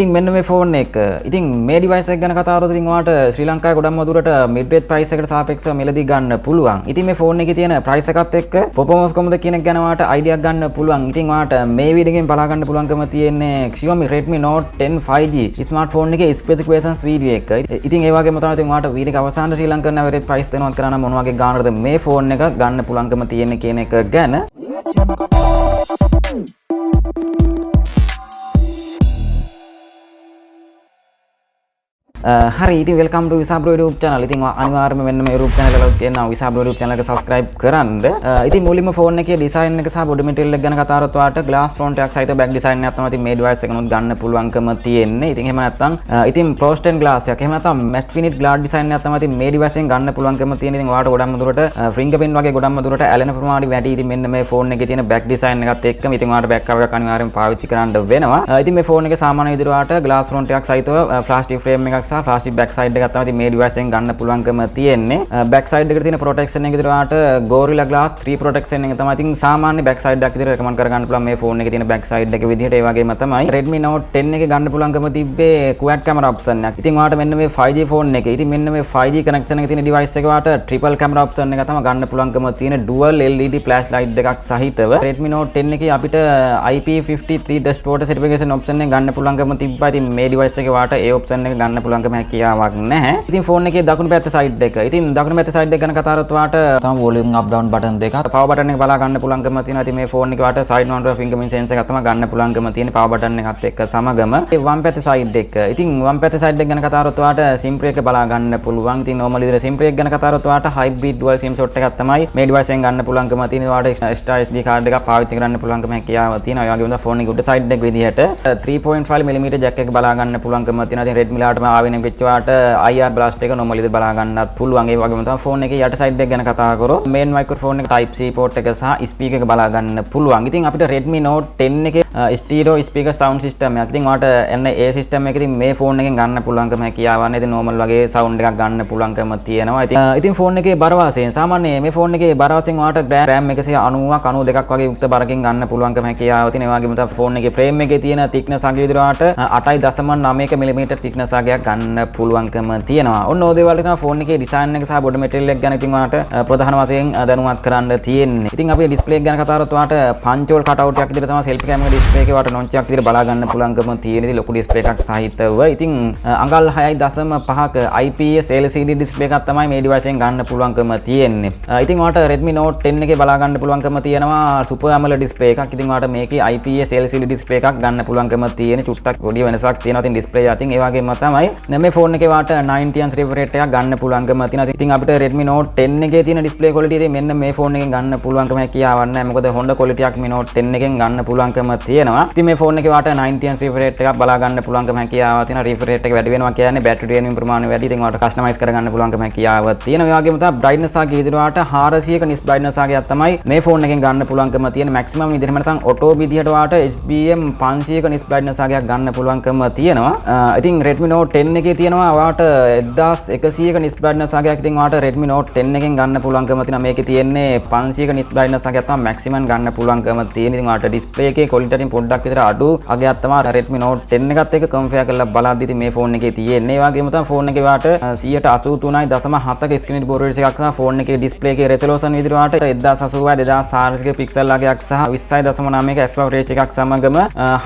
ඉතින් මෙන්න මේ ෆෝන් එක. ඉතින් මේ ඩිවයිස් එක ගැන කතා කරද්දී ඉතින් ඔයාලට ශ්‍රී ලංකාවේ ගොඩක්ම දුරට mid range price එකට සාපේක්ෂව මිලදී ගන්න පුළුවන්. ඉතින් මේ ෆෝන් එකේ තියෙන price එකත් එක්ක performance කොහොමද කියන එක ගැන ඔයාලට idea ගන්න පුළුවන්. ඉතින් ඔයාලට මේ වීඩියෝ එකෙන් බලා ගන්න පුළුවන්කම තියෙන්නේ xiaomi Redmi Note 10 5G smartphone එකේ specifications video එක. ඉතින් ඒ වගේම තමයි ඉතින් ඔයාලට වීඩියෝ එක අවසානයේ ශ්‍රී ලංකන් average price දෙනවත් කරා නම් මොන වගේ ගානකටද මේ ෆෝන් එක ගන්න පුළුවන්කම තියෙන්නේ කියන එක ගැන hari ඉතින් welcome to Visabro YouTube channel. ඉතින් අනිවාර්යයෙන්ම මෙන්න මේ YouTube channel එකට කියනවා Visabro YouTube channel එක subscribe කරන්න. ඉතින් මුලින්ම ෆෝන් එකේ design එක සහ body material එක ගැන කතා කරත් ඔයාලට glass front එකක් සහිත back design එකක් තමයි ඉතින් මේ device එකනොත් ගන්න පුළුවන්කම තියෙන්නේ. ඉතින් එහෙම නැත්නම් ඉතින් frosted glass එකක් එහෙම නැත්නම් matte finish glass design එකක් තමයි ඉතින් මේ device එකෙන් ගන්න පුළුවන්කම තියෙන්නේ. ඉතින් ඔයාලට ගොඩක්ම දුරට fingerprint වගේ ගොඩක්ම දුරට ඇලෙන ප්‍රමාණය වැඩි. ඉතින් මෙන්න මේ ෆෝන් එකේ තියෙන back design එකත් එක්කම ඉතින් ඔයාලට back cover එකක් අනිවාර්යයෙන් පාවිච්චි කරන්න වෙනවා. ඉතින් මේ ෆෝන් එකේ සාමාන්‍ය විදිහට ඔයාලට glass front එකක් සහිතව plastic frame එකක් plastic back side එකක් තමයි මේ device එකෙන් ගන්න පුළුවන්කම තියෙන්නේ. back side එකට තියෙන protection එක විදිහට ඔයාලට Gorilla Glass 3 protection එක තමයි ඉතින් සාමාන්‍ය back side එකක් විදිහට recommend කරගන්න පුළුවන් මේ phone එකේ තියෙන back side එක විදිහට. ඒ වගේම තමයි Redmi Note 10 එකේ ගන්න පුළුවන්කම තිබ්බේ quad camera option එකක්. ඉතින් ඔයාලට මෙන්න මේ 5G phone එකේ ඉතින් මෙන්න මේ 5G connection එකේ තියෙන device එක ඔයාලට triple camera option එක තමයි ගන්න පුළුවන්කම තියෙන dual LED flash light දෙකක් සහිතව. Redmi Note 10 එකේ අපිට IP53 dust water certification option එක ගන්න පුළුවන්කම තිබ්බා. ඉතින් මේ device එකේ ඔයාලට ඒ option එක ගන්න පුළුවන්කම හැකියාවක් නැහැ. ඉතින් ෆෝන් එකේ දකුණු පැත්ත සයිඩ් එක. ඉතින් දකුණු පැත්ත සයිඩ් එක ගැන කතා කරත් ඔයාලට තම වොලියුම් අප් ඩවුන් බටන් දෙකක්. පවර් බටන් එක බලා ගන්න පුළුවන්කම තියෙනවා. ඉතින් මේ ෆෝන් එකේ ඔයාලට සයිඩ් මවුන්ට් fingerprint sensor එකක් තමයි ගන්න පුළුවන්කම තියෙන්නේ පවර් බටන් එකත් එක්ක සමගම. ඒ වම් පැත්ත සයිඩ් එක. ඉතින් වම් පැත්ත සයිඩ් එක ගැන කතා කරත් ඔයාලට SIM tray එක බලා ගන්න පුළුවන්. ඉතින් normal විදිහට SIM tray එක ගැන කතා කරත් ඔයාලට hybrid dual SIM slot එකක් තමයි මේ device එකෙන් ගන්න පුළුවන්කම තියෙන්නේ. ඔයාලට extra SD card එකක් පාවිච්චි කරන්න පුළුවන්කම හැකියාව තියෙනවා. ඒ වගේම තමයි ෆෝන් එකේ උඩ සයිඩ් එක විදිහට 3.5mm jack එක බලා ගන්න පුළුවන්කම තියෙනවා. ඉතින් Redmi ලාටම ආවේ නම් වෙච්ච ඔයාලට IR blast එක normal විදිහට බලා ගන්නත් පුළුවන්. ඒ වගේම තමයි ෆෝන් එකේ යට සයිඩ් එක ගැන කතා කරොත් main microphone එක type C port එක සහ speaker එක බලා ගන්න පුළුවන්. ඉතින් අපිට Redmi Note 10 එකේ stereo speaker sound system එකක්. ඉතින් ඔයාලට එන්නේ ඒ system එක ඉතින් මේ ෆෝන් එකෙන් ගන්න පුළුවන්කම හැකියාවක් නැහැ. ඉතින් normal වගේ sound එකක් ගන්න පුළුවන්කම තියෙනවා. ඉතින් ෆෝන් එකේ බර වාසියෙන් සාමාන්‍ය මේ ෆෝන් එකේ බර වාසියෙන් ඔයාලට RAM 190ක් 92ක් වගේ යුක්ත බරකින් ගන්න පුළුවන්කම හැකියාව තියෙනවා. ඒ වගේම තමයි ෆෝන් එකේ frame එකේ තියෙන thickness අගය විදිහට ඔයාලට 8.9 mm thickness අගයක් ගන්න පුළුවන්කම තියෙනවා. ඔන්න ඔය දේවල් තමයි ෆෝන් එකේ design එක සහ body material එක ගැන ඉතින් ඔයාලට ප්‍රධාන වශයෙන් දැනුවත් කරන්න තියෙන්නේ. ඉතින් අපි display එක ගැන කතා කරත් ඔයාලට punch hole cutout එකක් විදිහට තමයි selfie camera display එකේ ඔයාලට notch එකක් විදිහට බලා ගන්න පුළුවන්කම තියෙන. ඉතින් ලොකු display එකක් සහිතව ඉතින් අඟල් 6.5ක IPS LCD display එකක් තමයි මේ device එකෙන් ගන්න පුළුවන්කම තියෙන්නේ. ඉතින් ඔයාලට Redmi Note 10 එකේ බලා ගන්න පුළුවන්කම තියෙනවා super AMOLED display එකක්. ඉතින් ඔයාලට මේකේ IPS LCD display එකක් ගන්න පුළුවන්කම තියෙන. චුට්ටක් පොඩි වෙනසක් තියෙනවා. ඉතින් display අතින් ඒ වගේම තමයි මේ ෆෝන් එකේ ඔයාලට 90 Hz refresh rate එකක් ගන්න පුළුවන්කම තියෙනවා. ඉතින් අපිට Redmi Note 10 එකේ තියෙන display quality ඉතින් මෙන්න මේ ෆෝන් එකෙන් ගන්න පුළුවන්කම හැකියාවක් නැහැ. මොකද Honda quality එකක් මේ Note 10 එකෙන් ගන්න පුළුවන්කම තියෙනවා. ඉතින් මේ ෆෝන් එකේ ඔයාලට 90 Hz refresh rate එකක් බලා ගන්න පුළුවන්කම හැකියාවක් තියෙනවා. refresh rate එක වැඩි වෙනවා කියන්නේ battery draining ප්‍රමාණය වැඩි. ඉතින් ඔයාලට customize කරගන්න පුළුවන්කම හැකියාවක් තියෙනවා. ඒ වගේම තමයි brightness ආගේ විදිහට ඔයාලට 400ක nis brightness ආගයක් තමයි මේ ෆෝන් එකෙන් ගන්න පුළුවන්කම තියෙන. maximum විදිහට නැත්නම් auto විදිහට ඔයාලට HBM 500ක nis brightness ආගයක් ගන්න පුළුවන්කම තියෙනවා. ඉතින් Redmi Note 10 එකේ තියෙනවා ඔයාලට 1100ක nis brightness ආගයක්. ඉතින් ඔයාලට Redmi Note 10 එකෙන් ගන්න පුළුවන්කම තියෙනවා. මේකේ තියෙන්නේ 500ක nis brightness ආගයක් තමයි maximum ගන්න පුළුවන්කම තියෙන. ඉතින් ඔයාලට display එකේ quality එකෙන් පොඩ්ඩක් විතර අඩු ආගයක් තමයි Redmi Note 10 එකත් එක්ක compare කරලා බලද්දි ඉතින් මේ ෆෝන් එකේ තියෙන්නේ. ඒ වගේම තමයි ෆෝන් එකේ ඔයාලට 183.7ක screen record rate එකක් සහ ෆෝන් එකේ display එකේ resolution විදිහට ඔයාලට 1080 2400ක pixel ආගයක් සහ 20.9ක aspect ratio එකක් සමගම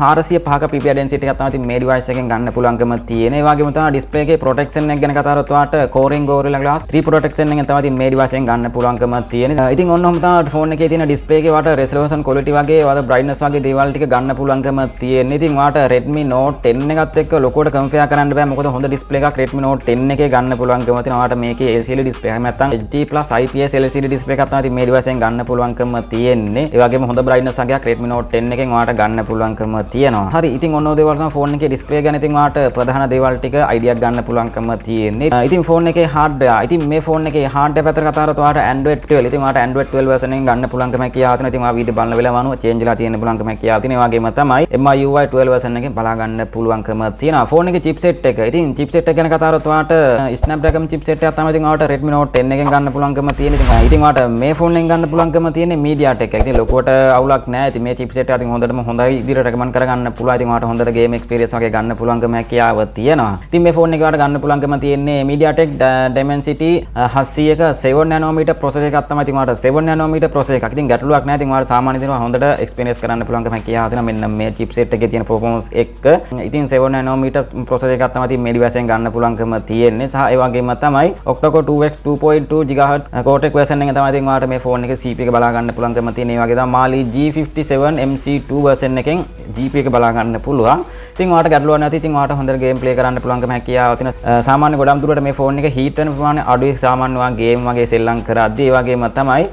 405ක PPI density එකක් තමයි මේ device එකෙන් ගන්න පුළුවන්කම තියෙන. ඒ වගේම තමයි display එකේ protection එක ගැන කතා කරොත් ඔයාලට Core Gorilla Glass 3 protection එකෙන් තමයි මේ device එකෙන් ගන්න පුළුවන්කම තියෙන. ඉතින් ඔන්නෝම තමයි ෆෝන් එකේ තියෙන display එකේ ඔයාලට resolution quality වගේ ඔයාලට brightness වගේ දේවල් ටික ගන්න පුළුවන්කම තියෙන. ඉතින් ඔයාලට Redmi Note 10 එකත් එක්ක ලොකුවට compare කරන්න බෑ. මොකද හොඳ display එකක් Redmi Note 10 එකේ ගන්න පුළුවන්කම තියෙනවා. ඔයාලට මේකේ LCD display එකක් නැත්නම් HD+ IPS LCD display එකක් තමයි මේ device එකෙන් ගන්න පුළුවන්කම තියෙන්නේ. ඒ වගේම හොඳ brightness එකක් Redmi Note 10 එකෙන් ඔයාලට ගන්න පුළුවන්කම තියෙනවා. හරි. ඉතින් ඔන්න ඔය දේවල් තමයි ෆෝන් එකේ display ගැන ඉතින් ඔයාලට ප්‍රධාන දේවල් ටික idea එකක් ගන්න පුළුවන්කම තියෙන්නේ. ඉතින් ෆෝන් එකේ hardware. ඉතින් මේ ෆෝන් එකේ hardware පැත්තට කතා කරලා ඔයාලට Android 12. ඉතින් ඔයාලට Android 12 version එකෙන් ගන්න පුළුවන්කම කියාව තියෙනවා. ඉතින් ඔයා වීඩියෝ බලන වෙලාව අනුව change වෙලා තියෙන පුළුවන්කම කියාව තියෙනවා. ඒ වගේම තමයි MIUI 12 version එකෙන් බලා ගන්න පුළුවන්කම තියෙනවා. ෆෝන් එකේ chipset එක. ඉතින් chipset එක ගැන කතා කරලා ඔයාලට Snapdragon chipset එකක් තමයි ඉතින් ඔයාලට Redmi Note 10 එකෙන් ගන්න පුළුවන්කම තියෙන්නේ. ඉතින් ඔයාලට මේ ෆෝන් එකෙන් ගන්න පුළුවන්කම තියෙන්නේ MediaTek එක. ඉතින් ලොකුවට අවුලක් නැහැ. ඉතින් මේ chipset එක ඉතින් හොඳටම හොඳයි විදිහට recommend කරගන්න පුළුවන්. ඉතින් ඔයාලට හොඳට game experience වගේ ගන්න පුළුවන්කම හැකියාව තියෙනවා. ඉතින් මේ ෆෝන් එක ඔයාලට ගන්න පුළුවන්කම තියෙන්නේ MediaTek Dimensity 700ක 7 nanometer processor එකක් තමයි. ඉතින් ඔයාලට 7 nanometer processor එකක්. ඉතින් ගැටලුවක් නැහැ. ඉතින් ඔයාලට සාමාන්‍ය දිනවා හොඳට experience කරන්න පුළුවන්කම හැකියාව තියෙනවා. මෙන්න මේ chipset එකේ තියෙන performance එක. ඉතින් 7 nanometer processor එකක් තමයි ඉතින් මේ device එකෙන් ගන්න පුළුවන්කම තියෙන්නේ. සහ ඒ වගේම තමයි octa-core 2x 2.2 GHz Cortex version එකෙන් තමයි ඉතින් ඔයාලට මේ ෆෝන් එකේ CPU එක බලා ගන්න පුළුවන්කම තියෙන්නේ. ඒ වගේ තමයි Mali G57 MC2 version එකෙන් GPU එක බලා ගන්න පුළුවන්. ඉතින් ඔයාලට ගැටලුවක් නැති. ඉතින් ඔයාලට හොඳට game play කරන්න පුළුවන්කම හැකියාව තියෙනවා. සාමාන්‍ය ගොඩක් දුරට මේ ෆෝන් එක heat වෙන ප්‍රමාණය අඩුයි. සාමාන්‍ය ඔයා game වගේ සෙල්ලම් කරද්දී. ඒ වගේම තමයි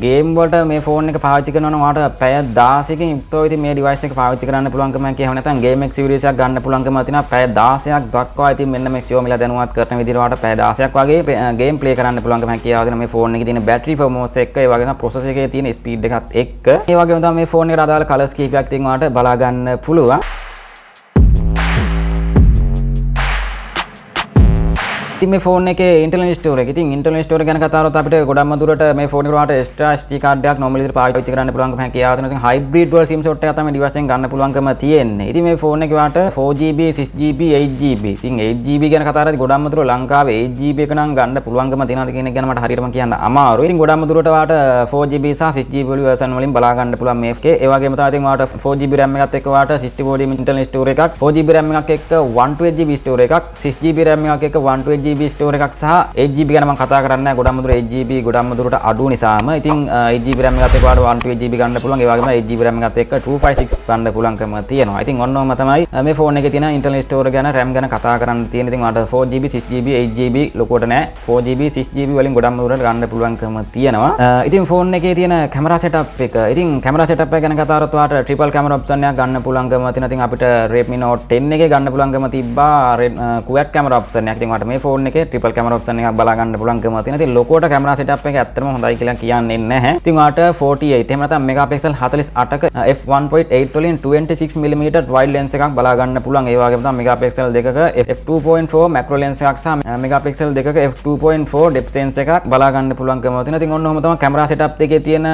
game වලට මේ ෆෝන් එක පාවිච්චි කරනවා නම් ඔයාලට පැය 16කින් යුක්තව ඉතින් මේ device එක පාවිච්චි කරන්න පුළුවන්කම හැකියාව නැත්නම් game experience එකක් ගන්න පුළුවන්කම තියෙනවා. පැය 16ක් දක්වා ඉතින් මෙන්න මේ xiaomi ලා දැනුවත් කරන විදිහට ඔයාලට පැය 16ක් වගේ game play කරන්න පුළුවන්කම හැකියාව තියෙනවා. මේ ෆෝන් එකේ තියෙන battery performance එක ඒ වගේම processor එකේ තියෙන speed එකත් එක්ක. ඒ වගේම තමයි මේ ෆෝන් එකට අදාළ colors කීපයක් ඉතින් ඔයාලට බලා ගන්න පුළුවන්. ඉතින් මේ ෆෝන් එකේ internal storage. ඉතින් internal storage ගැන කතා කරලා අපිට ගොඩක්ම දුරට මේ ෆෝන් එකට extra SD card එකක් normal විදිහට පාවිච්චි කරන්න පුළුවන්කම හැකියාව තියෙනවා. ඉතින් hybrid dual sim slot එකක් තමයි device එකෙන් ගන්න පුළුවන්කම තියෙන්නේ. ඉතින් මේ ෆෝන් එකේ වාට 4GB 6GB 8GB. ඉතින් 8GB ගැන කතා කරද්දී ගොඩක්ම දුර ලංකාවේ 8GB එක නම් ගන්න පුළුවන්කම තියෙනවද කියන එක ගැන මට හරියටම කියන්න අමාරුයි. ඉතින් ගොඩක්ම දුරට වාට 4GB සහ 6GB version වලින් බලා ගන්න පුළුවන් මේ එකේ. ඒ වගේම තමයි ඉතින් වාට 4GB RAM එකත් එක්ක වාට 64GB internal storage එකක්, 4GB RAM එකක් එක්ක 128GB storage එකක්, 6GB RAM එකක් එක්ක 128GB store එකක් සහ 8GB ගැන මම කතා කරන්නේ නැහැ. ගොඩක්ම දුර 8GB ගොඩක්ම දුරට අඩු නිසාම ඉතින් 8GB RAM එකත් එක්ක වාට 128GB ගන්න පුළුවන්. ඒ වගේම 8GB RAM එකත් එක්ක 256 ගන්න පුළුවන්කම තියෙනවා. ඉතින් ඔන්නෝම තමයි මේ ෆෝන් එකේ තියෙන internal store ගැන RAM ගැන කතා කරන්න තියෙන. ඉතින් වාට 4GB 6GB 8GB ලොකුවට නැහැ. 4GB 6GB වලින් ගොඩක්ම දුරට ගන්න පුළුවන්කම තියෙනවා. ඉතින් ෆෝන් එකේ තියෙන camera setup එක. ඉතින් camera setup එක ගැන කතා කරත් වාට triple camera option එකක් ගන්න පුළුවන්කම තියෙනවා. ඉතින් අපිට Redmi Note 10 එකේ ගන්න පුළුවන්කම තිබ්බා quad camera option එකක්. ඉතින් වාට මේ ෆෝන් එකේ triple camera option එකක් බලා ගන්න පුළුවන්කම තියෙනවා. ඉතින් ලොකුවට camera setup එක ඇත්තටම හොඳයි කියලා කියන්නේ නැහැ. ඉතින් වාට 48 එහෙම නැත්නම් megapixel 48ක f1.8 වලින් 26mm wide lens එකක් බලා ගන්න පුළුවන්. ඒ වගේම තමයි megapixel දෙකක f2.4 macro lens එකක් සහ megapixel දෙකක f2.4 depth sensor එකක් බලා ගන්න පුළුවන්කම තියෙනවා. ඉතින් ඔන්න ඔහොම තමයි camera setup එකේ තියෙන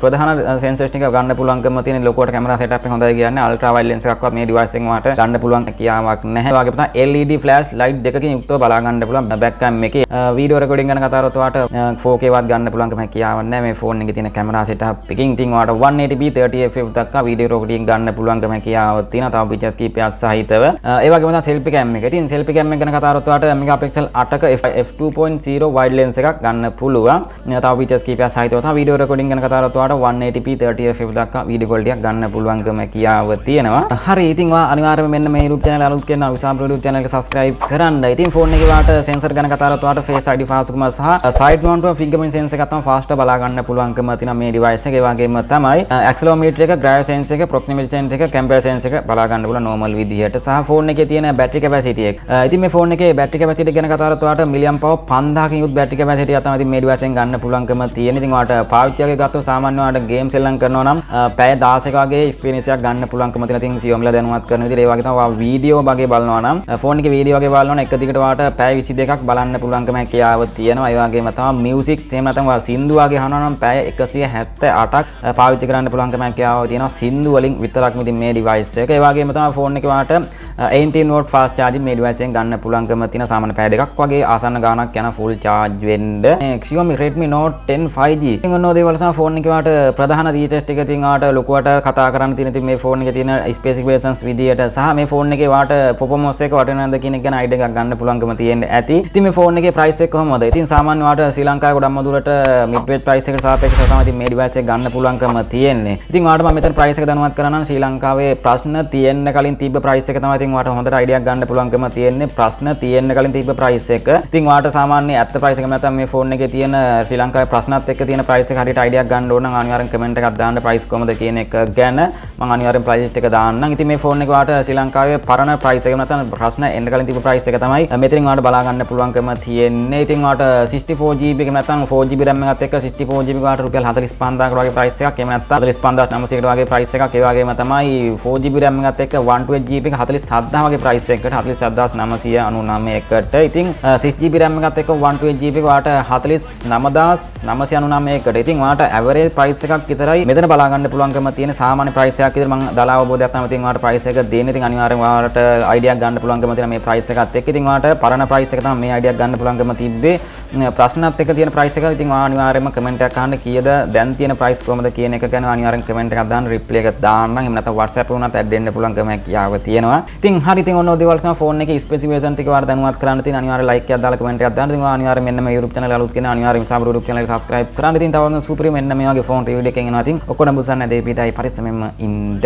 ප්‍රධාන sensors ටික ගන්න පුළුවන්කම තියෙන. ලොකුවට camera setup එක හොඳයි කියන්නේ ultra wide lens එකක්වත් මේ device එකෙන් වාට ගන්න පුළුවන් කියාවක් නැහැ. ඒ වගේම තමයි LED flash light දෙකකින් යුක්තව බලා ගන්න පුළුවන්. back cam එකේ video recording ගැන කතා කරත් වාට 4K වත් ගන්න පුළුවන්කම හැකියාවක් නැහැ මේ ෆෝන් එකේ තියෙන camera setup එකකින්. ඉතින් වාට 180p 30fps දක්වා video recording ගන්න පුළුවන්කම හැකියාවක් තියෙනවා. තව features කීපයක් සහිතව. ඒ වගේම තමයි selfie cam එක. ඉතින් selfie cam එක ගැන කතා කරත් වාට megapixel 8ක f2.0 wide lens එකක් ගන්න පුළුවන්. තව features කීපයක් සහිතව තමයි video recording ගැන කතා කරත් වාට 180p 30fps දක්වා video quality එකක් ගන්න පුළුවන්කම හැකියාවක් තියෙනවා. හරි ඉතින් ඔයා අනිවාර්යයෙන්ම මෙන්න මේ YouTube channel අලුත් කරන විසාම් YouTube channel එක subscribe කරන්න. ඉතින් ෆෝන් එකේ වාට sensor ගැන කතා කරත් වාට face ID පාසුකම සහ side mount fingerprint sensor එකක් තමයි fast බලා ගන්න පුළුවන්කම තියෙන මේ device එකේ. ඒ වගේම තමයි accelerometer එක, gyro sensor එක, proximity sensor එක, camber sensor එක බලා ගන්න පුළුවන් normal විදිහට. සහ ෆෝන් එකේ තියෙන battery capacity එක. ඉතින් මේ ෆෝන් එකේ battery capacity ගැන කතා කරත් වාට milliamp power 5000කින් යුත් battery capacity එක තමයි ඉතින් මේ device එකෙන් ගන්න පුළුවන්කම තියෙන. ඉතින් වාට පාවිච්චියක ගත්තොත් සාමාන්‍ය වාට game සෙල්ලම් කරනවා නම් පැය 16ක වගේ experience එකක් ගන්න පුළුවන්කම තියෙන. ඉතින් xiaomi ලා දැනුවත් කරන විදිහට ඒ වගේ තමයි video වගේ බලනවා නම් ෆෝන් එකේ video වගේ බලනවා නම් එක දිගට වාට පැය 22ක් බලන්න පුළුවන්කම හැකියාව තියෙනවා. ඒ වගේම තමයි music එහෙම නැත්නම් සින්දු වගේ අහනවා නම් පැය 178ක් පාවිච්චි කරන්න පුළුවන්කම හැකියාව තියෙනවා සින්දු වලින් විතරක් ඉතින් මේ device එක. ඒ වගේම තමයි ෆෝන් එකේ වාට 18V fast charging මේ device එකෙන් ගන්න පුළුවන්කම තියෙන. සාමාන්‍ය පැය දෙකක් වගේ ආසන්න ගානක් යන full charge වෙන්න. xiaomi Redmi Note 10 5G. ඉතින් ඔන්න ඔය දේවල් තමයි ෆෝන් එකේ වාට ප්‍රධාන features ටික ඉතින් වාට ලොකුවට කතා කරන්න තියෙන. ඉතින් මේ ෆෝන් එකේ තියෙන specifications විදියට සහ මේ ෆෝන් එකේ වාට performance එක වටිනවද කියන එක ගැන idea එකක් ගන්න පුළුවන්කම තියෙන්නේ ඇති. ඉතින් මේ ෆෝන් එකේ ප්‍රයිස් එක කොහොමද? ඉතින් සාමාන්‍ය වාට ශ්‍රී ලංකාවේ ගොඩක් දුරට mid range price එකට සාපේක්ෂව තමයි ඉතින් මේ device එක ගන්න පුළුවන්කම තියෙන්නේ. ඉතින් වාට මම මෙතන price එක දැනුවත් කරා නම් ශ්‍රී ලංකාවේ ප්‍රශ්න තියෙන්න කලින් තිබ්බ price එක තමයි ඉතින් වාට හොඳට idea එකක් ගන්න පුළුවන්කම තියෙන්නේ. ප්‍රශ්න තියෙන්න කලින් තිබ්බ price එක. ඉතින් වාට සාමාන්‍ය ඇත්ත price එක නැත්නම් මේ ෆෝන් එකේ තියෙන ශ්‍රී ලංකාවේ ප්‍රශ්නත් එක්ක තියෙන price එක හරියට idea එකක් ගන්න ඕන නම් අනිවාර්යෙන් comment එකක් දාන්න price කොහමද කියන එක ගැන මම අනිවාර්යෙන් price එක දාන්නම්. ඉතින් මේ ෆෝන් එක වාට ශ්‍රී ලංකාවේ පරණ price එක නැත්නම් ප්‍රශ්න එන්න කලින් තිබ්බ price එක තමයි මෙතනින් වාට බලා ගන්න පුළුවන්කම තියෙන්නේ. ඉතින් වාට 64GB එක නැත්නම් 4GB RAM එකත් එක්ක 64GB වාට රුපියල් 45000කට වගේ price එකක්. එහෙම නැත්නම් 45900කට වගේ price එකක්. ඒ වගේම තමයි 4GB RAM එකත් එක්ක 128GB එක 47000 වගේ price එකකට 47999කට. ඉතින් 6GB RAM එකත් එක්ක 128GB එක වාට 49999කට. ඉතින් වාට average price එකක් විතරයි මෙතන බලා ගන්න පුළුවන්කම තියෙන සාමාන්‍ය price එකක් විතර මම දාලා අවබෝධයක් තමයි ඉතින් වාට price එක දෙන්නේ. ඉතින් අනිවාර්යෙන් වාට idea එකක් ගන්න පුළුවන්කම තියෙන මේ price එකත් එක්ක. ඉතින් වාට පරණ price එක තමයි මේ idea එකක් ගන්න පුළුවන්කම තිබ්බේ. ප්‍රශ්නත් එක්ක තියෙන price එක ඉතින් අනිවාර්යයෙන්ම comment එකක් අහන්න කීයද දැන් තියෙන price කොහමද කියන එක ගැන අනිවාර්යෙන් comment එකක් දාන්න reply එකක් දාන්න. එහෙම නැත්නම් WhatsApp වුණත් add වෙන්න පුළුවන්කම යාව තියෙනවා. ඉතින් හරි ඉතින් ඔන්න ඔය දේවල් තමයි phone එකේ specification ටික වාට දැනුවත් කරන්න තියෙන. අනිවාර්යෙන් like එකක් දාලා comment එකක් දාන්න. ඉතින් අනිවාර්යෙන් මෙන්න මේ YouTube channel එක අලුත් කෙනා අනිවාර්යෙන් සාබර YouTube channel එක subscribe කරන්න. ඉතින් තව super මෙන්න මේ වගේ phone review එකකින් එනවා. ඉතින් ඔක්කොම බුසන්න දෙපිටයි පරිස්සමෙන්ම ඉන්න.